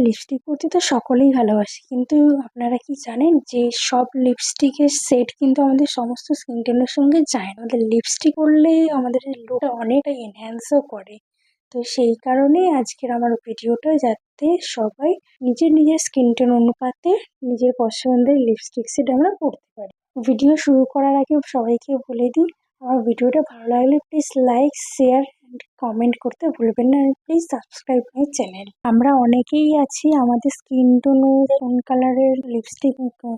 Lipstick পরতে তো সকলেই ভালোবাসে, কিন্তু আপনারা কি জানেন যে সব লিপস্টিকের সেট কিন্তু আমাদের সমস্ত স্কিন টোনের সঙ্গে যায় না। আমাদের লিপস্টিক পরলে আমাদের লুকটা অনেকটা এনহ্যান্সও করে। তো সেই কারণে আজকের আমার ভিডিওটা, যাতে সবাই নিজের নিজের স্কিন টোন অনুপাতে নিজের পছন্দের লিপস্টিক সেট আমরা পরতে পারি। ভিডিও শুরু করার আগে সবাইকে বলে দিই, আমার ভিডিওটা ভালো লাগলে প্লিজ লাইক, শেয়ার, কমেন্ট করতে ভুলবেন না। Please subscribe my channel. আমরা অনেকেই আছি আমাদের স্কিন টোন কোন কালারের লিপস্টিক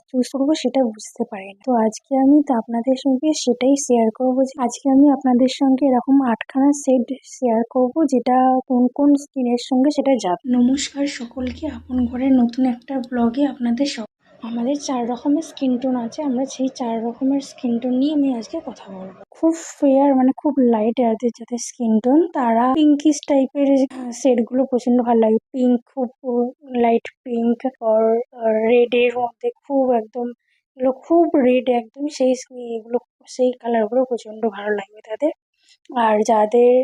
চুজ করবো সেটা বুঝতে পারি না। তো আজকে আমি আপনাদের সঙ্গে সেটাই শেয়ার করবো। আজকে আমি আপনাদের সঙ্গে এরকম 8খানা সেট শেয়ার করব, যেটা কোন কোন স্কিনের সঙ্গে সেটা যাবে। নমস্কার সকলকে, আপন ঘরের নতুন একটা ব্লগে আপনাদের আমাদের 4 রকমের স্কিন টোন আছে। আমরা সেই 4 রকমের স্কিন টোন নিয়ে আমি আজকে কথা বলবো। খুব ফেয়ার মানে খুব লাইট যাদের যাদের স্কিন টোন, তারা পিঙ্কিশ টাইপের সেট গুলো প্রচন্ড ভালো লাগে। পিঙ্ক, খুব লাইট পিঙ্ক, আর রেড এর মধ্যে খুব একদম এগুলো খুব রেড একদম, এগুলো সেই কালার গুলো প্রচন্ড ভালো লাগবে তাদের। আর যাদের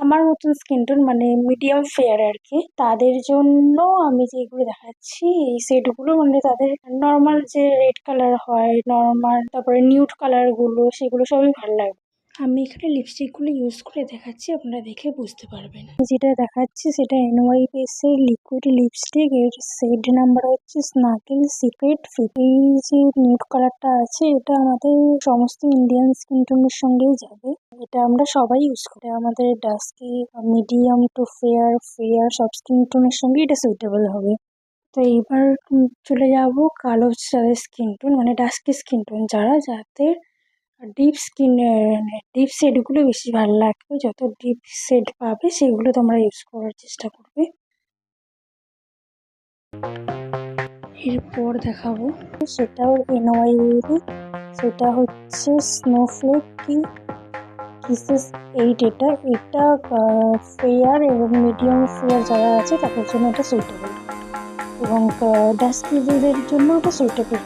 আমার মতন স্কিন টোন মানে মিডিয়াম ফেয়ার আর কি, তাদের জন্য আমি যেগুলো দেখাচ্ছি এই সেটগুলো মানে তাদের নর্মাল যে রেড কালার হয় নর্মাল, তারপরে নিউড কালার গুলো, সেগুলো সবই ভালো লাগবে। আমি এখানে লিপস্টিক গুলো ইউজ করে দেখাচ্ছি, আপনারা দেখে বুঝতে পারবেন। যেটা দেখাচ্ছি সেটা NYBS এর লিকুইড লিপস্টিক, এর শেড নাম্বার হচ্ছে স্নাকেল সিক্রেট। এই যে নিউড কালারটা আছে, এটা আমাদের সমস্ত ইন্ডিয়ান স্কিন টোনের সঙ্গেই যাবে। এটা আমরা সবাই ইউজ করি, আমাদের ডাস্কি, মিডিয়াম টু ফেয়ার, সব স্কিন টোনের সঙ্গে এটা সুইটেবল হবে। তো এইবার চলে যাব কালো যাদের স্কিন টোন মানে ডাস্কি স্কিন টোন, যাদের ডিপ ডিপ শেডগুলো বেশি ভালো লাগবে। যত ডিপ শেড পাবে সেগুলো তোমরা ইউজ করার চেষ্টা করবে। এরপর দেখাবো সেটাও NYBS, সেটা হচ্ছে স্নোফ্লেক কিসেস 8। এটা ফেয়ার এবং মিডিয়াম ফেয়ার যারা আছে তাদের জন্য এটা সুইটেবল, এবং ডাস্কিদের জন্য এটা সুইটেবল।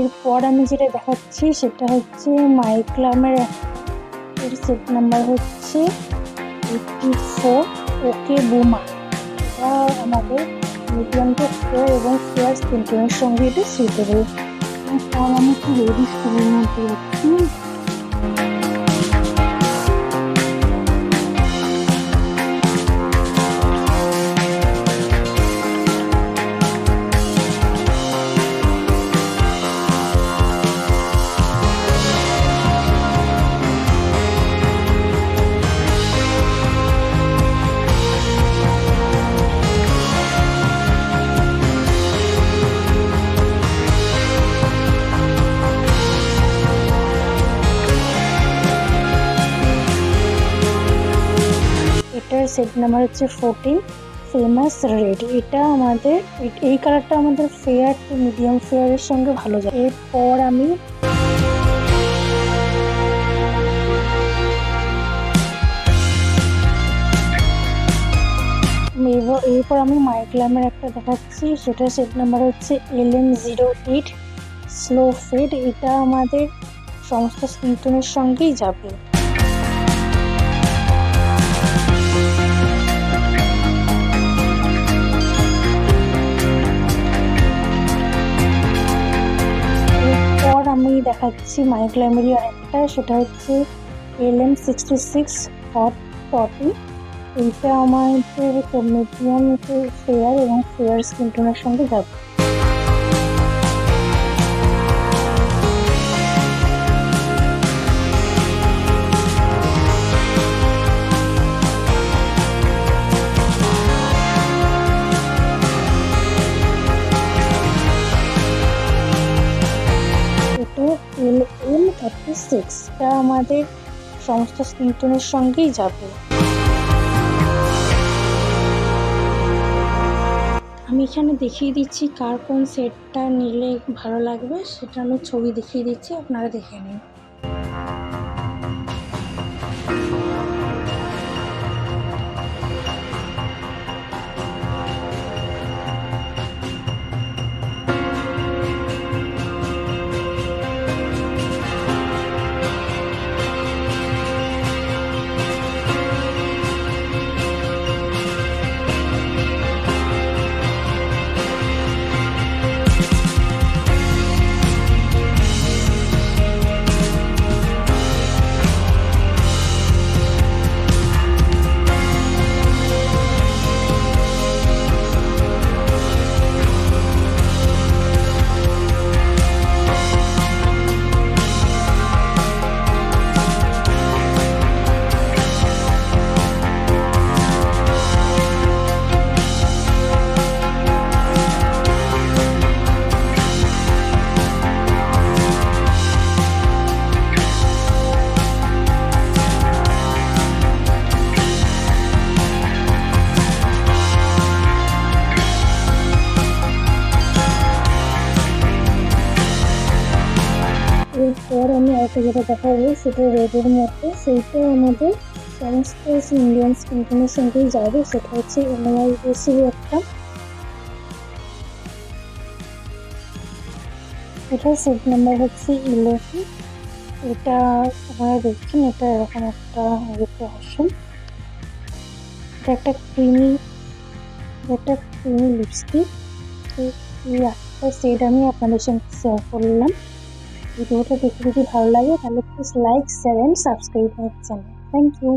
এরপর আমি যেটা দেখাচ্ছি সেটা হচ্ছে মাইক্লামের, এর সেট নাম্বার হচ্ছে 84 ওকে বুমা। এটা আমাদের মিডিয়াম টু ফেয়ার এবং ফেয়ার স্কিন টোনের সঙ্গে এটা সুইটেবল। এরপর আমি একটু রেডিশ কালারের মধ্যে রাখছি। এটার সেট নাম্বার হচ্ছে 14 ফেমাস রেড। এটা আমাদের এই কালারটা আমাদের ফেয়ার টু মিডিয়াম ফেয়ারের সঙ্গে ভালো যায়। এরপর আমি মাইক্লামের একটা দেখাচ্ছি, সেটা সেট নাম্বার হচ্ছে LM08 স্লো ফেড। এটা আমাদের সমস্ত স্কিন টোনের সঙ্গেই যাবে। আমি দেখাচ্ছি মাইক্লামেরই আরেকটা, সেটা হচ্ছে LM66 হট 40। এইটা আমাদের মিডিয়াম ফেয়ার এবং ফেয়ার স্কিন টোনের সঙ্গে যাবে। LM36, এটা আমাদের সমস্ত স্কিন টোনের সঙ্গেই যাবে। আমি এখানে দেখিয়ে দিচ্ছি কার কোন সেটটা নিলে ভালো লাগবে, সেটা আমি ছবি দেখিয়ে দিচ্ছি, আপনারা দেখে নিন। এবার আমি আরেকটা যেটা দেখাবো সেটা রেডের মধ্যে, সেইটা আমাদের সমস্ত ইন্ডিয়ান স্কিন টোনের সঙ্গেই যাবে। সেটা হচ্ছে NYSের একটা, এটা সেট নাম্বার হচ্ছে 11। এটা আপনারা দেখছেন, এটা এরকম একটা ইয়েতে আসে। এটা একটা ক্রিমি লিপস্টিক। তো এই একটা সেট আমি আপনাদের সঙ্গে শেয়ার করলাম। ভিডিওটা দেখে যদি ভালো লাগে তাহলে please like, share and subscribe my channel. Thank you.